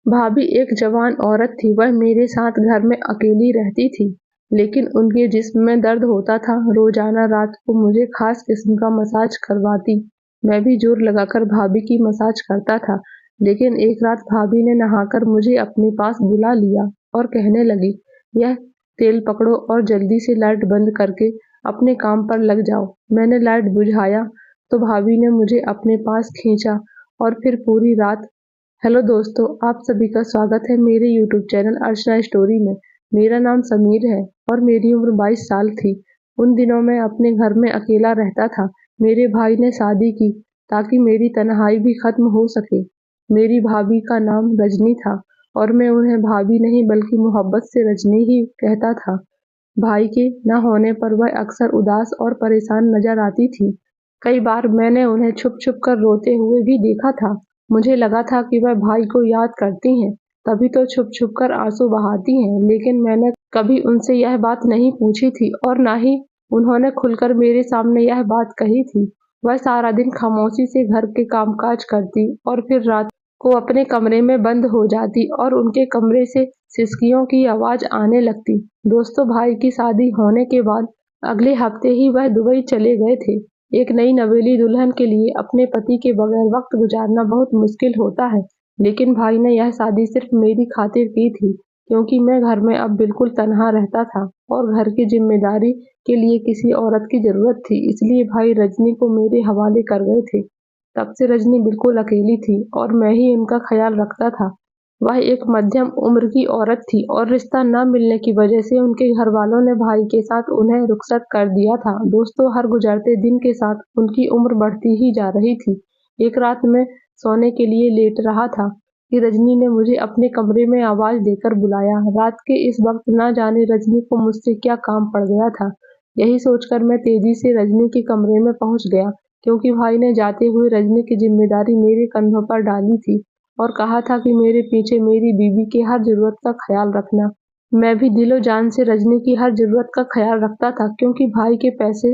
भाभी एक जवान औरत थी। वह मेरे साथ घर में अकेली रहती थी, लेकिन उनके जिस्म में दर्द होता था। रोजाना रात को मुझे खास किस्म का मसाज करवाती। मैं भी जोर लगाकर भाभी की मसाज करता था। लेकिन एक रात भाभी ने नहाकर मुझे अपने पास बुला लिया और कहने लगी, यह तेल पकड़ो और जल्दी से लाइट बंद करके अपने काम पर लग जाओ। मैंने लाइट बुझाया तो भाभी ने मुझे अपने पास खींचा और फिर पूरी रात। हेलो दोस्तों, आप सभी का स्वागत है मेरे यूट्यूब चैनल अर्चना स्टोरी में। मेरा नाम समीर है और मेरी उम्र 22 साल थी। उन दिनों मैं अपने घर में अकेला रहता था। मेरे भाई ने शादी की ताकि मेरी तन्हाई भी खत्म हो सके। मेरी भाभी का नाम रजनी था और मैं उन्हें भाभी नहीं बल्कि मोहब्बत से रजनी ही कहता था। भाई के न होने पर वह अक्सर उदास और परेशान नजर आती थी। कई बार मैंने उन्हें छुप छुप कर रोते हुए भी देखा था। मुझे लगा था कि वह भाई को याद करती हैं, तभी तो छुप छुप कर आंसू बहाती हैं। लेकिन मैंने कभी उनसे यह बात नहीं पूछी थी और ना ही उन्होंने खुलकर मेरे सामने यह बात कही थी। वह सारा दिन खामोशी से घर के कामकाज करती और फिर रात को अपने कमरे में बंद हो जाती और उनके कमरे से सिसकियों की आवाज आने लगती। दोस्तों, भाई की शादी होने के बाद अगले हफ्ते ही वह दुबई चले गए थे। एक नई नवेली दुल्हन के लिए अपने पति के बगैर वक्त गुजारना बहुत मुश्किल होता है। लेकिन भाई ने यह शादी सिर्फ मेरी खातिर की थी, क्योंकि मैं घर में अब बिल्कुल तनहा रहता था और घर की जिम्मेदारी के लिए किसी औरत की जरूरत थी। इसलिए भाई रजनी को मेरे हवाले कर गए थे। तब से रजनी बिल्कुल अकेली थी और मैं ही उनका ख्याल रखता था। वह एक मध्यम उम्र की औरत थी और रिश्ता न मिलने की वजह से उनके घर वालों ने भाई के साथ उन्हें रुखसत कर दिया था। दोस्तों, हर गुजरते दिन के साथ उनकी उम्र बढ़ती ही जा रही थी। एक रात मैं सोने के लिए लेट रहा था कि रजनी ने मुझे अपने कमरे में आवाज देकर बुलाया। रात के इस वक्त न जाने रजनी को मुझसे क्या काम पड़ गया था। यही सोचकर मैं तेजी से रजनी के कमरे में पहुंच गया, क्योंकि भाई ने जाते हुए रजनी की जिम्मेदारी मेरे कंधों पर डाली थी और कहा था कि मेरे पीछे मेरी बीवी की हर जरूरत का ख्याल रखना। मैं भी दिलो जान से रजनी की हर जरूरत का ख्याल रखता था, क्योंकि भाई के पैसे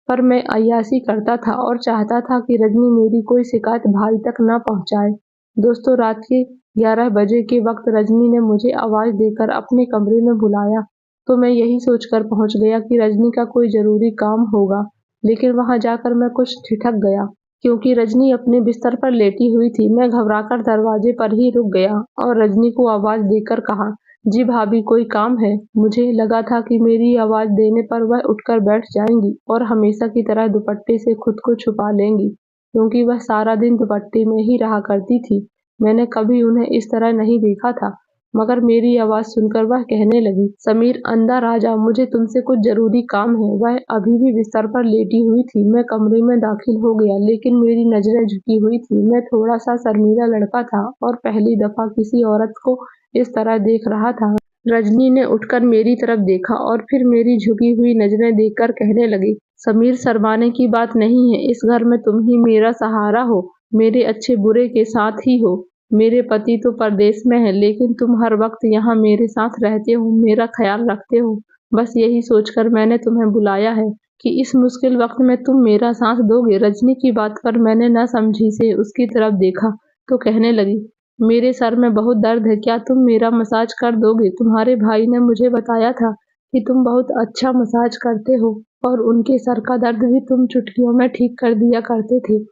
पर मैं अय्याशी करता था और चाहता था कि रजनी मेरी कोई शिकायत भाई तक न पहुंचाए। दोस्तों, रात के 11 बजे के वक्त रजनी ने मुझे आवाज देकर अपने कमरे में बुलाया, तो मैं यही सोचकर पहुंच गया कि रजनी का कोई जरूरी काम होगा। लेकिन वहां जाकर मैं कुछ ठिठक गया, क्योंकि रजनी अपने बिस्तर पर लेटी हुई थी। मैं घबराकर दरवाजे पर ही रुक गया और रजनी को आवाज देकर कहा, जी भाभी, कोई काम है? मुझे लगा था कि मेरी आवाज देने पर वह उठकर बैठ जाएंगी और हमेशा की तरह दुपट्टे से खुद को छुपा लेंगी, क्योंकि वह सारा दिन दुपट्टे में ही रहा करती थी। मैंने कभी उन्हें इस तरह नहीं देखा था। मगर मेरी आवाज सुनकर वह कहने लगी, समीर अंदर आ जा, मुझे तुमसे कुछ जरूरी काम है। वह अभी भी बिस्तर पर लेटी हुई थी। मैं कमरे में दाखिल हो गया, लेकिन मेरी नजरें झुकी हुई थी। मैं थोड़ा सा शर्मीला लड़का था और पहली दफा किसी औरत को इस तरह देख रहा था। रजनी ने उठकर मेरी तरफ देखा और फिर मेरी झुकी हुई नजरें देखकर कहने लगी, समीर, शर्माने की बात नहीं है। इस घर में तुम ही मेरा सहारा हो, मेरे अच्छे बुरे के साथ ही हो। मेरे पति तो परदेश में है, लेकिन तुम हर वक्त यहाँ मेरे साथ रहते हो, मेरा ख्याल रखते हो। बस यही सोचकर मैंने तुम्हें बुलाया है कि इस मुश्किल वक्त में तुम मेरा साथ दोगे। रजनी की बात पर मैंने न समझी से उसकी तरफ देखा तो कहने लगी, मेरे सर में बहुत दर्द है, क्या तुम मेरा मसाज कर दोगे? तुम्हारे भाई ने मुझे बताया था कि तुम बहुत अच्छा मसाज करते हो और उनके सर का दर्द भी तुम चुटकियों में ठीक कर दिया करते थे।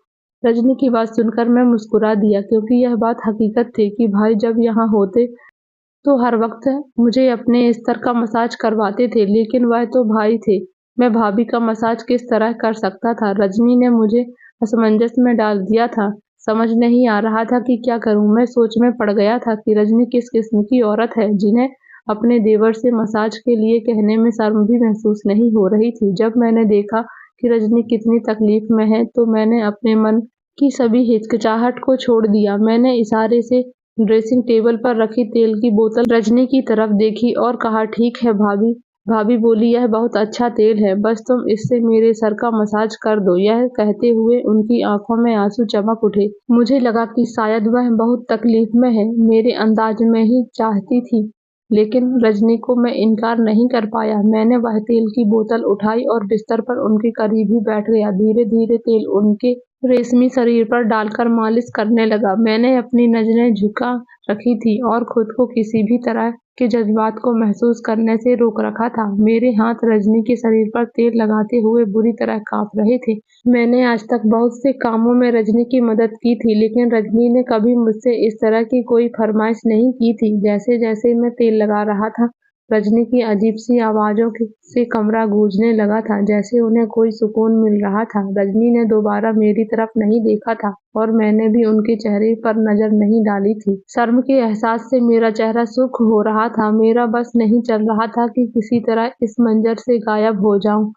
रजनी की बात सुनकर मैं मुस्कुरा दिया, क्योंकि यह बात हकीकत थी कि भाई जब यहाँ होते तो हर वक्त मुझे अपने स्तर का मसाज करवाते थे। लेकिन वह तो भाई थे, मैं भाभी का मसाज किस तरह कर सकता था? रजनी ने मुझे असमंजस में डाल दिया था। समझ नहीं आ रहा था कि क्या करूं। मैं सोच में पड़ गया था कि रजनी किस किस्म की औरत है, जिन्हें अपने देवर से मसाज के लिए कहने में शर्म भी महसूस नहीं हो रही थी। जब मैंने देखा कि रजनी कितनी तकलीफ में है, तो मैंने अपने मन की सभी हिचकिचाहट को छोड़ दिया। मैंने इशारे से ड्रेसिंग टेबल पर रखी तेल की बोतल रजनी की तरफ देखी और कहा, ठीक है भाभी। भाभी बोली, यह बहुत अच्छा तेल है, बस तुम इससे मेरे सर का मसाज कर दो। यह कहते हुए उनकी आंखों में आंसू चमक उठे। मुझे लगा कि शायद वह बहुत तकलीफ में है, मेरे अंदाज में ही चाहती थी। लेकिन रजनी को मैं इनकार नहीं कर पाया। मैंने वह तेल की बोतल उठाई और बिस्तर पर उनके करीब ही बैठ गया। धीरे धीरे तेल उनके रेशमी शरीर पर डालकर मालिश करने लगा। मैंने अपनी नजरें झुका रखी थी और खुद को किसी भी तरह के जज्बात को महसूस करने से रोक रखा था। मेरे हाथ रजनी के शरीर पर तेल लगाते हुए बुरी तरह कांप रहे थे। मैंने आज तक बहुत से कामों में रजनी की मदद की थी, लेकिन रजनी ने कभी मुझसे इस तरह की कोई फरमाइश नहीं की थी। जैसे जैसे मैं तेल लगा रहा था, रजनी की अजीब सी आवाजों से कमरा गूंजने लगा था, जैसे उन्हें कोई सुकून मिल रहा था। रजनी ने दोबारा मेरी तरफ नहीं देखा था और मैंने भी उनके चेहरे पर नजर नहीं डाली थी। शर्म के एहसास से मेरा चेहरा सुर्ख हो रहा था। मेरा बस नहीं चल रहा था कि किसी तरह इस मंजर से गायब हो जाऊं,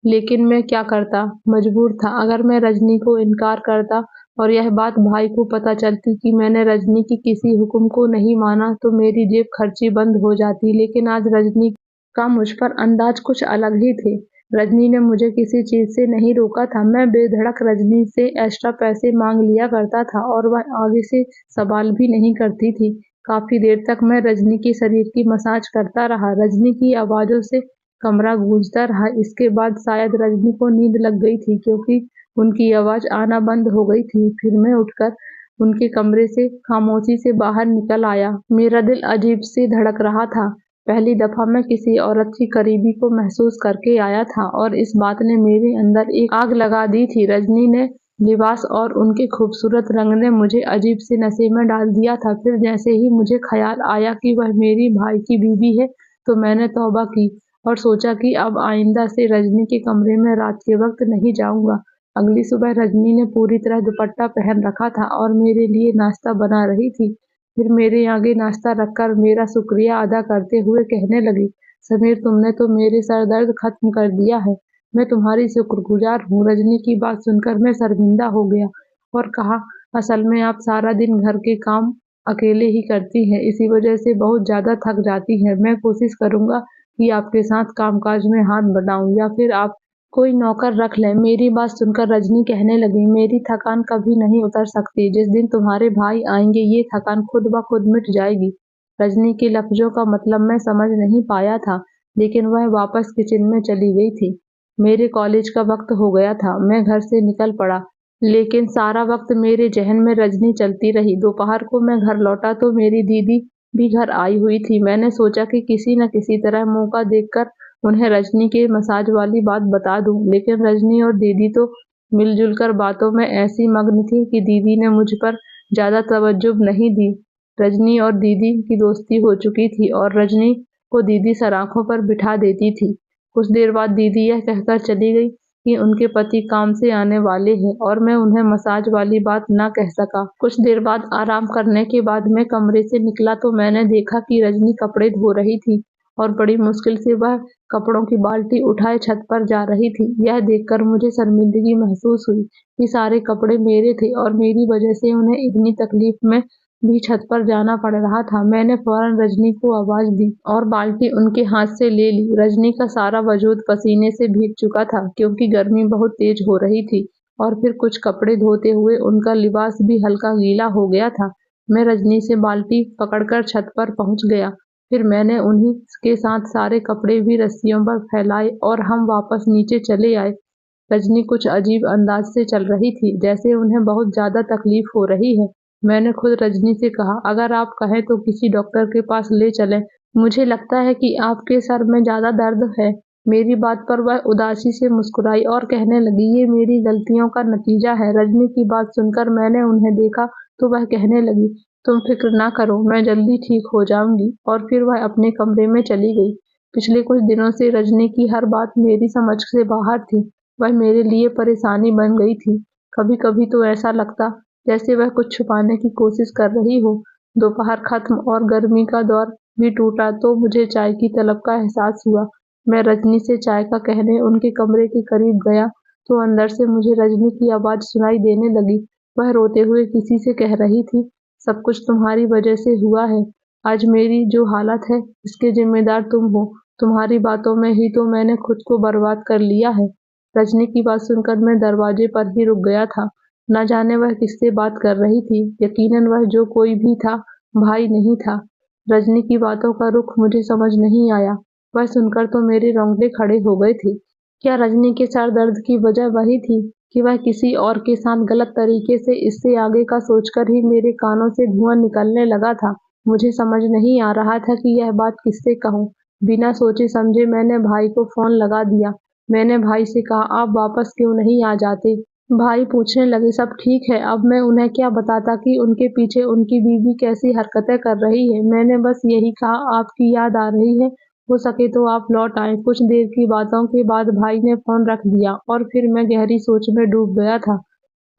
लेकिन मैं क्या करता, मजबूर था। अगर मैं रजनी को इनकार करता और यह बात भाई को पता चलती कि मैंने रजनी की किसी हुक्म को नहीं माना, तो मेरी जेब खर्ची बंद हो जाती। लेकिन आज रजनी का मुझ पर अंदाज कुछ अलग ही थे। रजनी ने मुझे किसी चीज से नहीं रोका था। मैं बेधड़क रजनी से एक्स्ट्रा पैसे मांग लिया करता था और वह आगे से सवाल भी नहीं करती थी। काफी देर तक मैं रजनी के शरीर की मसाज करता रहा। रजनी की आवाजों से कमरा गूंजता रहा। इसके बाद शायद रजनी को नींद लग गई थी, क्योंकि उनकी आवाज आना बंद हो गई थी। फिर मैं उठकर उनके कमरे से खामोशी से बाहर निकल आया। मेरा दिल अजीब से धड़क रहा था। पहली दफा मैं किसी औरत की करीबी को महसूस करके आया था और इस बात ने मेरे अंदर एक आग लगा दी थी। रजनी ने लिबास और उनके खूबसूरत रंग ने मुझे अजीब से नशे में डाल दिया था। फिर जैसे ही मुझे ख्याल आया कि वह मेरी भाई की बीवी है, तो मैंने तौबा की और सोचा कि अब आइंदा से रजनी के कमरे में रात के वक्त नहीं जाऊंगा। अगली सुबह रजनी ने पूरी तरह दुपट्टा पहन रखा था और मेरे लिए नाश्ता बना रही थी। फिर मेरे आगे नाश्ता रखकर मेरा शुक्रिया अदा करते हुए कहने लगी, समीर, तुमने तो मेरे सर दर्द खत्म कर दिया है। मैं तुम्हारी शुक्रगुजार हूँ। रजनी की बात सुनकर मैं शर्मिंदा हो गया और कहा, असल में आप सारा दिन घर के काम अकेले ही करती हैं, इसी वजह से बहुत ज्यादा थक जाती हैं। मैं कोशिश करूंगा कि आपके साथ कामकाज में हाथ बटाऊं या फिर आप कोई नौकर रख लें। मेरी बात सुनकर रजनी कहने लगी, मेरी थकान कभी नहीं उतर सकती। जिस दिन तुम्हारे भाई आएंगे ये थकान खुद ब खुद मिट जाएगी। रजनी के लफ्जों का मतलब मैं समझ नहीं पाया था, लेकिन वह वापस किचन में चली गई थी। मेरे कॉलेज का वक्त हो गया था। मैं घर से निकल पड़ा, लेकिन सारा वक्त मेरे जहन में रजनी चलती रही। दोपहर को मैं घर लौटा तो मेरी दीदी भी घर आई हुई थी। मैंने सोचा कि किसी न किसी तरह मौका देखकर उन्हें रजनी के मसाज वाली बात बता दूं, लेकिन रजनी और दीदी तो मिलजुल कर बातों में ऐसी मग्न थी कि दीदी ने मुझ पर ज्यादा तवज्जो नहीं दी। रजनी और दीदी की दोस्ती हो चुकी थी और रजनी को दीदी सराखों पर बिठा देती थी। कुछ देर बाद दीदी यह कहकर चली गई कि उनके पति काम से आने वाले हैं और मैं उन्हें मसाज वाली बात ना कह सका। कुछ देर बाद आराम करने के बाद मैं कमरे से निकला तो मैंने देखा कि रजनी कपड़े धो रही थी और बड़ी मुश्किल से वह कपड़ों की बाल्टी उठाए छत पर जा रही थी। यह देखकर मुझे शर्मिंदगी महसूस हुई कि सारे कपड़े मेरे थे और मेरी वजह से उन्हें इतनी तकलीफ में भी छत पर जाना पड़ रहा था। मैंने फौरन रजनी को आवाज दी और बाल्टी उनके हाथ से ले ली। रजनी का सारा वजूद पसीने से भीग चुका था, क्योंकि गर्मी बहुत तेज हो रही थी और फिर कुछ कपड़े धोते हुए उनका लिबास भी हल्का गीला हो गया था। मैं रजनी से बाल्टी पकड़कर छत पर पहुंच गया। फिर मैंने उन्हीं के साथ सारे कपड़े भी रस्सियों पर फैलाए और हम वापस नीचे चले आए। रजनी कुछ अजीब अंदाज से चल रही थी, जैसे उन्हें बहुत ज्यादा तकलीफ हो रही है। मैंने खुद रजनी से कहा, अगर आप कहें तो किसी डॉक्टर के पास ले चलें। मुझे लगता है कि आपके सर में ज्यादा दर्द है। मेरी बात पर वह उदासी से मुस्कुराई और कहने लगी, ये मेरी गलतियों का नतीजा है। रजनी की बात सुनकर मैंने उन्हें देखा तो वह कहने लगी, तुम फिक्र ना करो, मैं जल्दी ठीक हो जाऊंगी। और फिर वह अपने कमरे में चली गई। पिछले कुछ दिनों से रजनी की हर बात मेरी समझ से बाहर थी। वह मेरे लिए परेशानी बन गई थी। कभी कभी तो ऐसा लगता जैसे वह कुछ छुपाने की कोशिश कर रही हो। दोपहर खत्म और गर्मी का दौर भी टूटा तो मुझे चाय की तलब का एहसास हुआ। मैं रजनी से चाय का कहने उनके कमरे के करीब गया तो अंदर से मुझे रजनी की आवाज सुनाई देने लगी। वह रोते हुए किसी से कह रही थी, सब कुछ तुम्हारी वजह से हुआ है। आज मेरी जो हालत है इसके जिम्मेदार तुम हो। तुम्हारी बातों में ही तो मैंने खुद को बर्बाद कर लिया है। रजनी की बात सुनकर मैं दरवाजे पर ही रुक गया था। न जाने वह किससे बात कर रही थी। यकीनन वह जो कोई भी था, भाई नहीं था। रजनी की बातों का रुख मुझे समझ नहीं आया। वह सुनकर तो मेरे रोंगटे खड़े हो गए थे। क्या रजनी के सर दर्द की वजह वही थी कि वह किसी और के साथ गलत तरीके से इससे आगे का सोचकर ही मेरे कानों से धुआं निकलने लगा था। मुझे समझ नहीं आ रहा था कि यह बात किससे कहूँ। बिना सोचे समझे मैंने भाई को फ़ोन लगा दिया। मैंने भाई से कहा, आप वापस क्यों नहीं आ जाते? भाई पूछने लगे, सब ठीक है। अब मैं उन्हें क्या बताता कि उनके पीछे उनकी बीवी कैसी हरकतें कर रही है। मैंने बस यही कहा, आपकी याद आ रही है, हो सके तो आप लौट आएं। कुछ देर की बातों के बाद भाई ने फोन रख दिया और फिर मैं गहरी सोच में डूब गया था।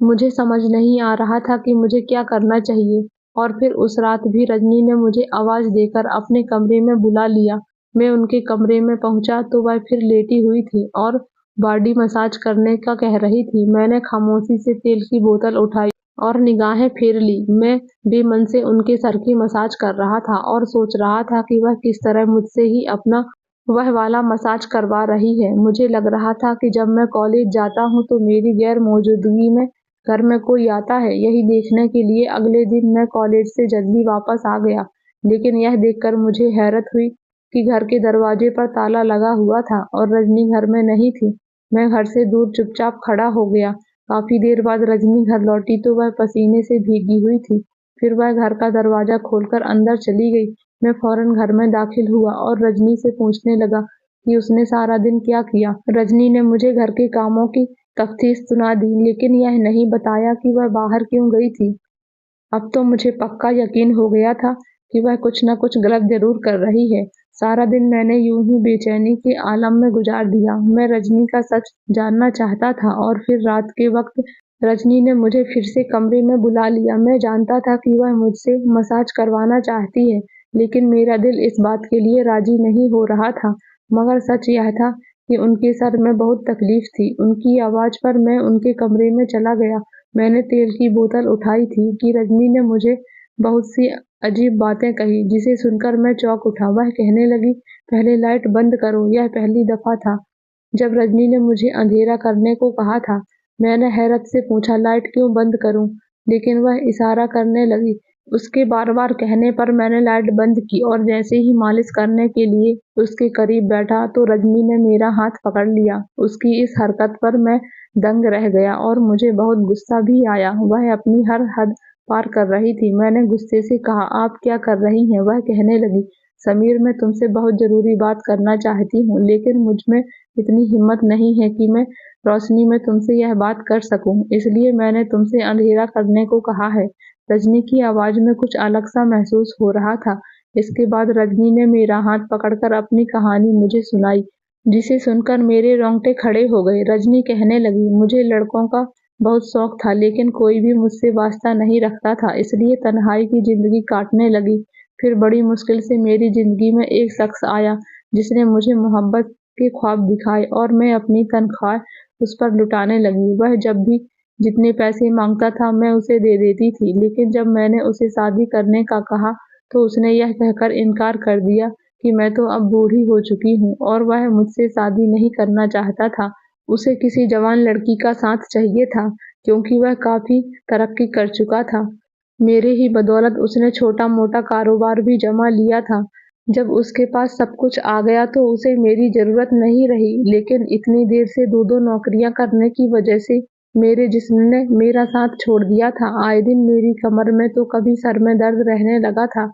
मुझे समझ नहीं आ रहा था कि मुझे क्या करना चाहिए। और फिर उस रात भी रजनी ने मुझे आवाज देकर अपने कमरे में बुला लिया। मैं उनके कमरे में पहुंचा तो वह फिर लेटी हुई थी और बॉडी मसाज करने का कह रही थी। मैंने खामोशी से तेल की बोतल उठाई और निगाहें फेर ली। मैं बेमन से उनके सर की मसाज कर रहा था और सोच रहा था कि वह किस तरह मुझसे ही अपना वह वाला मसाज करवा रही है। मुझे लग रहा था कि जब मैं कॉलेज जाता हूँ तो मेरी गैर मौजूदगी में घर में कोई आता है, यही देखने के लिए। अगले दिन मैं कॉलेज से जल्दी वापस आ गया, लेकिन यह देखकर मुझे हैरत हुई कि घर के दरवाजे पर ताला लगा हुआ था और रजनी घर में नहीं थी। मैं घर से दूर चुपचाप खड़ा हो गया। काफी देर बाद रजनी घर लौटी तो वह पसीने से भीगी हुई थी। फिर वह घर का दरवाजा खोलकर अंदर चली गई। मैं फौरन घर में दाखिल हुआ और रजनी से पूछने लगा कि उसने सारा दिन क्या किया। रजनी ने मुझे घर के कामों की तफ्तीश सुना दी, लेकिन यह नहीं बताया कि वह बाहर क्यों गई थी। अब तो मुझे पक्का यकीन हो गया था कि वह कुछ न कुछ गलत जरूर कर रही है। सारा दिन मैंने यूं ही बेचैनी के आलम में गुजार दिया। मैं रजनी का सच जानना चाहता था और फिर रात के वक्त रजनी ने मुझे फिर से कमरे में बुला लिया। मैं जानता था कि वह मुझसे मसाज करवाना चाहती है, लेकिन मेरा दिल इस बात के लिए राजी नहीं हो रहा था। मगर सच यह था कि उनके सर में बहुत तकलीफ थी। उनकी आवाज पर मैं उनके कमरे में चला गया। मैंने तेल की बोतल उठाई थी कि रजनी ने मुझे बहुत सी अजीब बातें कही, जिसे सुनकर मैं चौंक उठा। वह कहने लगी, पहले लाइट बंद करो। यह पहली दफा था जब रजनी ने मुझे अंधेरा करने को कहा था। मैंने हैरत से पूछा, लाइट क्यों बंद करूं? लेकिन वह इशारा करने लगी। उसके बार-बार कहने पर मैंने लाइट बंद की और जैसे ही मालिश करने के लिए उसके करीब बैठा तो रजनी ने मेरा हाथ पकड़ लिया। उसकी इस हरकत पर मैं दंग रह गया और मुझे बहुत गुस्सा भी आया। वह अपनी हर हद पार कर रही थी। मैंने गुस्से से कहा, आप क्या कर रही हैं? वह कहने लगी, समीर, मैं तुमसे बहुत जरूरी बात करना चाहती हूँ, लेकिन मुझ में इतनी हिम्मत नहीं है कि मैं रोशनी में तुमसे यह बात कर सकूं, इसलिए मैंने तुमसे अंधेरा करने को कहा है। रजनी की आवाज में कुछ अलग सा महसूस हो रहा था। इसके बाद रजनी ने मेरा हाथ पकड़कर अपनी कहानी मुझे सुनाई, जिसे सुनकर मेरे रोंगटे खड़े हो गए। रजनी कहने लगी, मुझे लड़कों का बहुत शौक था, लेकिन कोई भी मुझसे वास्ता नहीं रखता था, इसलिए तन्हाई की जिंदगी काटने लगी। फिर बड़ी मुश्किल से मेरी जिंदगी में एक शख्स आया, जिसने मुझे मोहब्बत के ख्वाब दिखाए और मैं अपनी तनख्वाह उस पर लुटाने लगी। वह जब भी जितने पैसे मांगता था मैं उसे दे देती थी, लेकिन जब मैंने उसे शादी करने का कहा तो उसने यह कहकर इनकार कर दिया कि मैं तो अब बूढ़ी हो चुकी हूँ और वह मुझसे शादी नहीं करना चाहता था। उसे किसी जवान लड़की का साथ चाहिए था, क्योंकि वह काफी तरक्की कर चुका था। मेरे ही बदौलत उसने छोटा मोटा कारोबार भी जमा लिया था। जब उसके पास सब कुछ आ गया तो उसे मेरी जरूरत नहीं रही, लेकिन इतनी देर से दो दो नौकरियां करने की वजह से मेरे जिस्म ने मेरा साथ छोड़ दिया था। आए दिन मेरी कमर में तो कभी सर में दर्द रहने लगा था।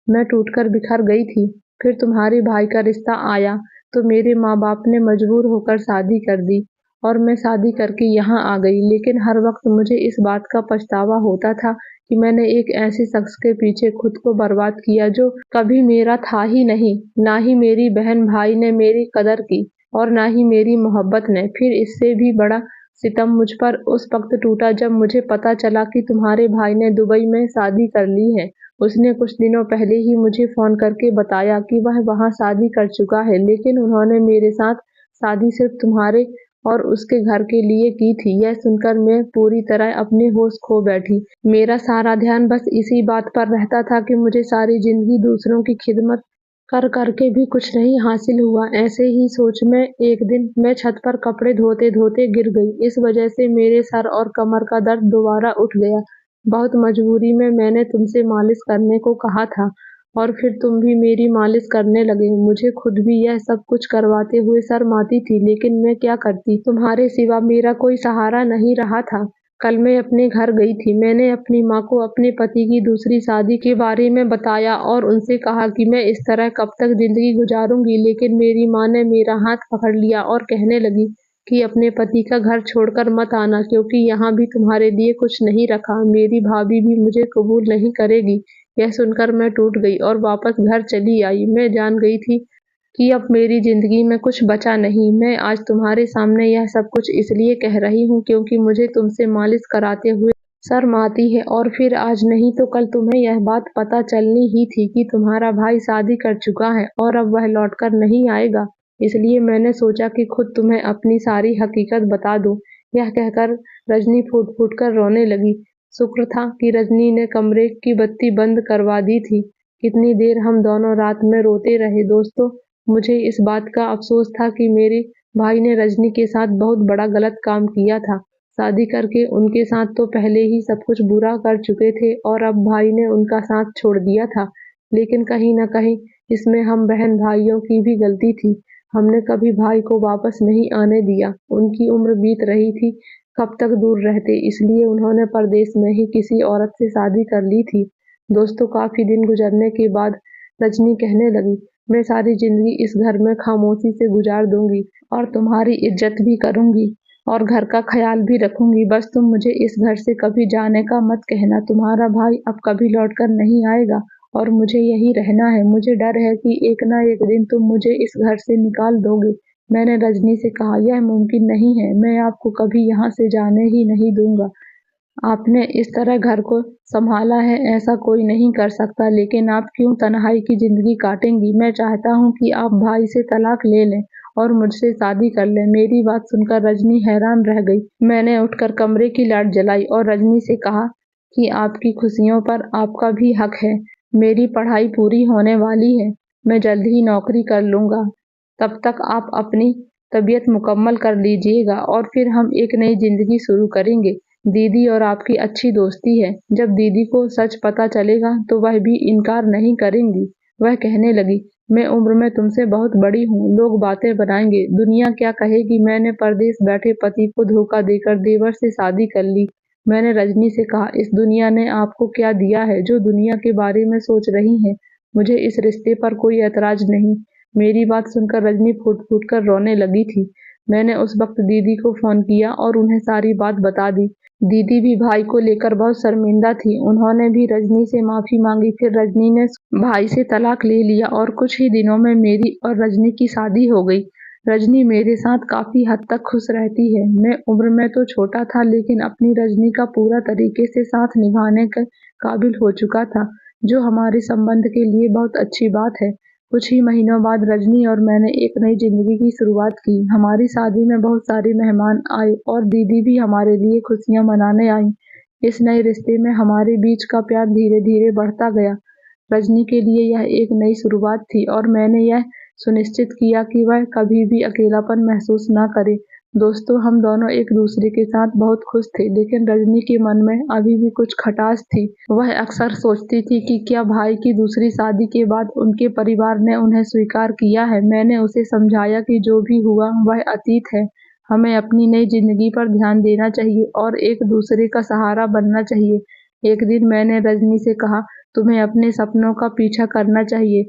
मैं टूटकर बिखर गई थी। फिर तुम्हारे भाई का रिश्ता आया तो मेरे माँ बाप ने मजबूर होकर शादी कर दी और मैं शादी करके यहाँ आ गई। लेकिन हर वक्त मुझे इस बात का पछतावा होता था कि मैंने एक ऐसे शख्स के पीछे खुद को बर्बाद किया जो कभी मेरा था ही नहीं। ना ही मेरी बहन भाई ने मेरी कदर की और ना ही मेरी मोहब्बत ने। फिर इससे भी बड़ा सितम मुझ पर उस वक्त टूटा जब मुझे पता चला कि तुम्हारे भाई ने दुबई में शादी कर ली है। उसने कुछ दिनों पहले ही मुझे फोन करके बताया कि वह वहाँ शादी कर चुका है, लेकिन उन्होंने मेरे साथ शादी सिर्फ तुम्हारे और उसके घर के लिए की थी। यह सुनकर मैं पूरी तरह अपने होश खो बैठी। मेरा सारा ध्यान बस इसी बात पर रहता था कि मुझे सारी जिंदगी दूसरों की खिदमत कर करके भी कुछ नहीं हासिल हुआ। ऐसे ही सोच में एक दिन मैं छत पर कपड़े धोते धोते गिर गई। इस वजह से मेरे सर और कमर का दर्द दोबारा उठ गया। बहुत मजबूरी में मैंने तुमसे मालिश करने को कहा था और फिर तुम भी मेरी मालिश करने लगे। मुझे खुद भी यह सब कुछ करवाते हुए शर्म आती थी, लेकिन मैं क्या करती, तुम्हारे सिवा मेरा कोई सहारा नहीं रहा था। कल मैं अपने घर गई थी। मैंने अपनी माँ को अपने पति की दूसरी शादी के बारे में बताया और उनसे कहा कि मैं इस तरह कब तक जिंदगी गुजारूंगी। लेकिन मेरी माँ ने मेरा हाथ पकड़ लिया और कहने लगी कि अपने पति का घर छोड़कर मत आना, क्योंकि यहाँ भी तुम्हारे लिए कुछ नहीं रखा। मेरी भाभी भी मुझे कबूल नहीं करेगी। यह सुनकर मैं टूट गई और वापस घर चली आई। मैं जान गई थी कि अब मेरी जिंदगी में कुछ बचा नहीं। मैं आज तुम्हारे सामने यह सब कुछ इसलिए कह रही हूँ क्योंकि मुझे तुमसे मालिश कराते हुए शर्म आती है, और फिर आज नहीं तो कल तुम्हें यह बात पता चलनी ही थी कि तुम्हारा भाई शादी कर चुका है और अब वह लौटकर नहीं आएगा। इसलिए मैंने सोचा कि खुद तुम्हें अपनी सारी हकीकत बता दूं। यह कहकर रजनी फूट फूट कर रोने लगी। शुक्र था कि रजनी ने कमरे की बत्ती बंद करवा दी थी। कितनी देर हम दोनों रात में रोते रहे दोस्तों। मुझे इस बात का अफ़सोस था कि मेरे भाई ने रजनी के साथ बहुत बड़ा गलत काम किया था। शादी करके उनके साथ तो पहले ही सब कुछ बुरा कर चुके थे और अब भाई ने उनका साथ छोड़ दिया था। लेकिन कहीं न कहीं इसमें हम बहन-भाइयों की भी गलती थी। हमने कभी भाई को वापस नहीं आने दिया। उनकी उम्र बीत रही थी, कब तक दूर रहते, इसलिए उन्होंने परदेश में ही किसी औरत से शादी कर ली थी। दोस्तों, काफ़ी दिन गुजरने के बाद रजनी कहने लगी, मैं सारी जिंदगी इस घर में खामोशी से गुजार दूंगी और तुम्हारी इज्जत भी करूंगी और घर का ख्याल भी रखूंगी। बस तुम मुझे इस घर से कभी जाने का मत कहना। तुम्हारा भाई अब कभी लौटकर नहीं आएगा और मुझे यही रहना है। मुझे डर है कि एक ना एक दिन तुम मुझे इस घर से निकाल दोगे। मैंने रजनी से कहा, यह मुमकिन नहीं है। मैं आपको कभी यहाँ से जाने ही नहीं दूंगा। आपने इस तरह घर को संभाला है, ऐसा कोई नहीं कर सकता। लेकिन आप क्यों तन्हाई की जिंदगी काटेंगी? मैं चाहता हूँ कि आप भाई से तलाक ले लें और मुझसे शादी कर लें। मेरी बात सुनकर रजनी हैरान रह गई। मैंने उठकर कमरे की लाइट जलाई और रजनी से कहा कि आपकी खुशियों पर आपका भी हक है। मेरी पढ़ाई पूरी होने वाली है, मैं जल्द ही नौकरी कर लूंगा। तब तक आप अपनी तबीयत मुकम्मल कर लीजिएगा और फिर हम एक नई जिंदगी शुरू करेंगे। दीदी और आपकी अच्छी दोस्ती है। जब दीदी को सच पता चलेगा तो वह भी इनकार नहीं करेंगी। वह कहने लगी, मैं उम्र में तुमसे बहुत बड़ी हूँ, लोग बातें बनाएंगे, दुनिया क्या कहेगी। मैंने परदेश बैठे पति को धोखा देकर देवर से शादी कर ली। मैंने रजनी से कहा, इस दुनिया ने आपको क्या दिया है जो दुनिया के बारे में सोच रही है? मुझे इस रिश्ते पर कोई एतराज नहीं। मेरी बात सुनकर रजनी फूट फूट कर रोने लगी थी। मैंने उस वक्त दीदी को फोन किया और उन्हें सारी बात बता दी। दीदी भी भाई को लेकर बहुत शर्मिंदा थी। उन्होंने भी रजनी से माफी मांगी। फिर रजनी ने भाई से तलाक ले लिया और कुछ ही दिनों में मेरी और रजनी की शादी हो गई। रजनी मेरे साथ काफी हद तक खुश रहती है। मैं उम्र में तो छोटा था, लेकिन अपनी रजनी का पूरा तरीके से साथ निभाने के काबिल हो चुका था, जो हमारे संबंध के लिए बहुत अच्छी बात है। कुछ ही महीनों बाद रजनी और मैंने एक नई जिंदगी की शुरुआत की। हमारी शादी में बहुत सारे मेहमान आए और दीदी भी हमारे लिए खुशियां मनाने आई। इस नए रिश्ते में हमारे बीच का प्यार धीरे धीरे बढ़ता गया। रजनी के लिए यह एक नई शुरुआत थी और मैंने यह सुनिश्चित किया कि वह कभी भी अकेलापन महसूस न करे। दोस्तों, हम दोनों एक दूसरे के साथ बहुत खुश थे, लेकिन रजनी के मन में अभी भी कुछ खटास थी। वह अक्सर सोचती थी कि क्या भाई की दूसरी शादी के बाद उनके परिवार ने उन्हें स्वीकार किया है। मैंने उसे समझाया कि जो भी हुआ वह अतीत है। हमें अपनी नई जिंदगी पर ध्यान देना चाहिए और एक दूसरे का सहारा बनना चाहिए। एक दिन मैंने रजनी से कहा, तुम्हें अपने सपनों का पीछा करना चाहिए।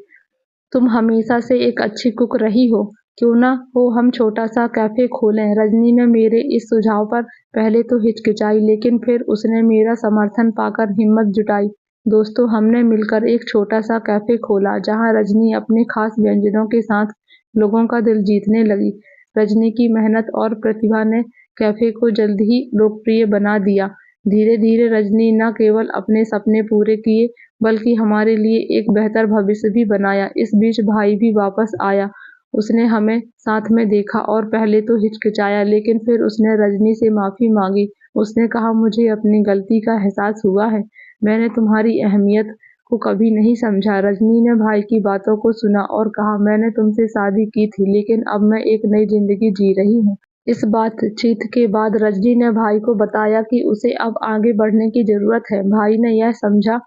तुम हमेशा से एक अच्छी कुक रही हो, क्यों ना हो हम छोटा सा कैफे खोलें। रजनी ने मेरे इस सुझाव पर पहले तो हिचकिचाई, लेकिन फिर उसने मेरा समर्थन पाकर हिम्मत जुटाई। दोस्तों, हमने मिलकर एक छोटा सा कैफे खोला जहां रजनी अपने खास व्यंजनों के साथ लोगों का दिल जीतने लगी। रजनी की मेहनत और प्रतिभा ने कैफे को जल्द ही लोकप्रिय बना दिया। धीरे धीरे रजनी न केवल अपने सपने पूरे किए, बल्कि हमारे लिए एक बेहतर भविष्य भी बनाया। इस बीच भाई भी वापस आया। उसने हमें साथ में देखा और पहले तो हिचकिचाया, लेकिन फिर उसने रजनी से माफी मांगी। उसने कहा, मुझे अपनी गलती का एहसास हुआ है। मैंने तुम्हारी अहमियत को कभी नहीं समझा। रजनी ने भाई की बातों को सुना और कहा, मैंने तुमसे शादी की थी, लेकिन अब मैं एक नई जिंदगी जी रही हूँ। इस बातचीत के बाद रजनी ने भाई को बताया कि उसे अब आगे बढ़ने की जरूरत है। भाई ने यह समझा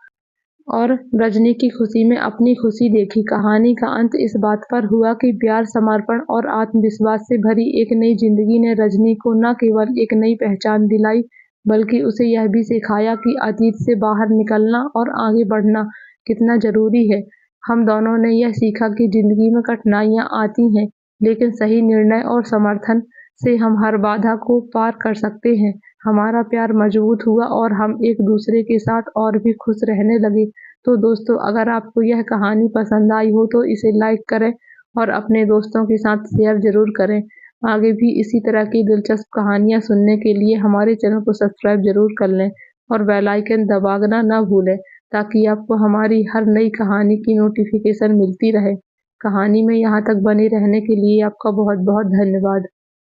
और रजनी की खुशी में अपनी खुशी देखी। कहानी का अंत इस बात पर हुआ कि प्यार, समर्पण और आत्मविश्वास से भरी एक नई जिंदगी ने रजनी को न केवल एक नई पहचान दिलाई, बल्कि उसे यह भी सिखाया कि अतीत से बाहर निकलना और आगे बढ़ना कितना जरूरी है। हम दोनों ने यह सीखा कि जिंदगी में कठिनाइयां आती हैं, लेकिन सही निर्णय और समर्थन से हम हर बाधा को पार कर सकते हैं। हमारा प्यार मजबूत हुआ और हम एक दूसरे के साथ और भी खुश रहने लगे। तो दोस्तों, अगर आपको यह कहानी पसंद आई हो तो इसे लाइक करें और अपने दोस्तों के साथ शेयर जरूर करें। आगे भी इसी तरह की दिलचस्प कहानियां सुनने के लिए हमारे चैनल को सब्सक्राइब जरूर कर लें और बेल आइकन दबाना ना भूलें, ताकि आपको हमारी हर नई कहानी की नोटिफिकेशन मिलती रहे। कहानी में यहाँ तक बने रहने के लिए आपका बहुत बहुत धन्यवाद।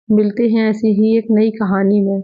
मिलते हैं ऐसी ही एक नई कहानी में।